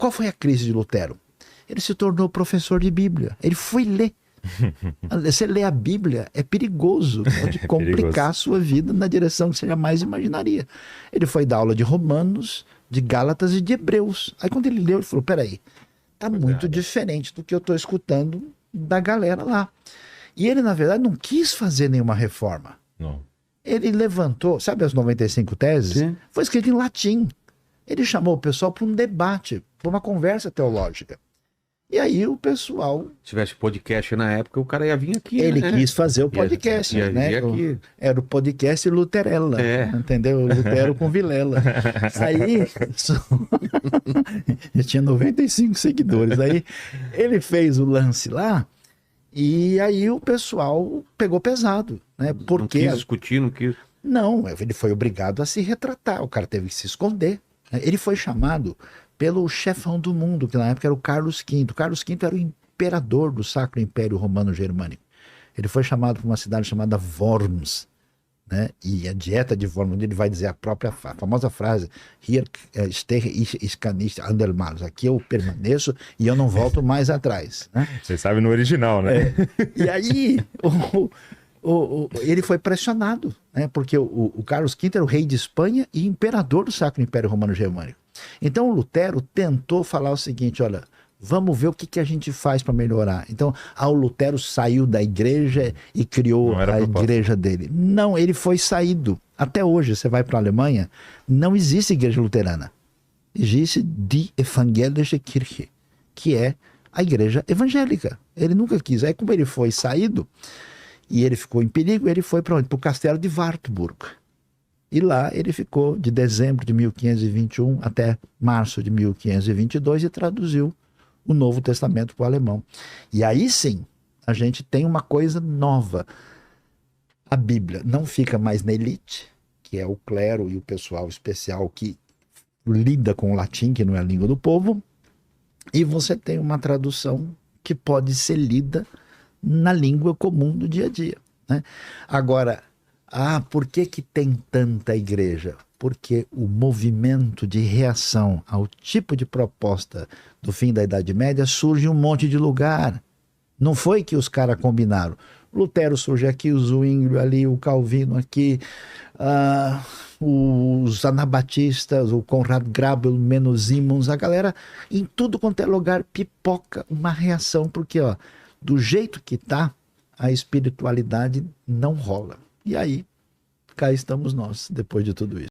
Qual foi a crise de Lutero? Ele se tornou professor de Bíblia. Ele foi ler. Você ler a Bíblia é perigoso, pode complicar a sua vida na direção que você jamais imaginaria. Ele foi dar aula de Romanos, de Gálatas e de Hebreus. Aí quando ele leu, ele falou, peraí, tá muito diferente do que eu estou escutando da galera lá. E ele, na verdade, não quis fazer nenhuma reforma. Não. Ele levantou, sabe as 95 teses? Sim. Foi escrito em latim. Ele chamou o pessoal para um debate, para uma conversa teológica. E aí o pessoal... Se tivesse podcast na época, o cara ia vir aqui. Ele né? quis fazer o podcast, ia né? aqui. Era o podcast Luterella, entendeu? Lutero com Vilela. Aí, ele tinha 95 seguidores. Aí ele fez o lance lá e aí o pessoal pegou pesado, né? Porque Não quis discutir, não quis... Não, ele foi obrigado a se retratar, o cara teve que se esconder. Ele foi chamado pelo chefão do mundo, que na época era o Carlos V. Carlos V era o imperador do Sacro Império Romano Germânico. Ele foi chamado para uma cidade chamada Worms, né? E a dieta de Worms, ele vai dizer a famosa frase: Hier stehe ich kann nicht andermals. Aqui eu permaneço e eu não volto mais atrás. Né? Você sabe no original, né? E aí ele foi pressionado, né? Porque o Carlos V era o rei de Espanha e imperador do Sacro Império Romano Germânico. Então o Lutero tentou falar o seguinte, olha, vamos ver o que a gente faz para melhorar. Então, o Lutero saiu da igreja e criou a igreja dele. Não, ele foi saído. Até hoje, você vai para a Alemanha, não existe igreja luterana. Existe Die Evangelische Kirche, que é a igreja evangélica. Ele nunca quis. Aí como ele foi saído, e ele ficou em perigo, ele foi para onde? Para o castelo de Wartburg. E lá ele ficou de dezembro de 1521 até março de 1522 e traduziu o Novo Testamento para o alemão. E aí sim, a gente tem uma coisa nova. A Bíblia não fica mais na elite, que é o clero e o pessoal especial que lida com o latim, que não é a língua do povo, e você tem uma tradução que pode ser lida na língua comum do dia a dia, né? Agora, por que tem tanta igreja? Porque o movimento de reação ao tipo de proposta do fim da Idade Média surge em um monte de lugar. Não foi que os caras combinaram. Lutero surge aqui, o Zwinglio ali, o Calvino aqui, os anabatistas, o Conrad Grebel, Menno Simons, a galera em tudo quanto é lugar pipoca uma reação, porque do jeito que tá, a espiritualidade não rola. E aí, cá estamos nós, depois de tudo isso.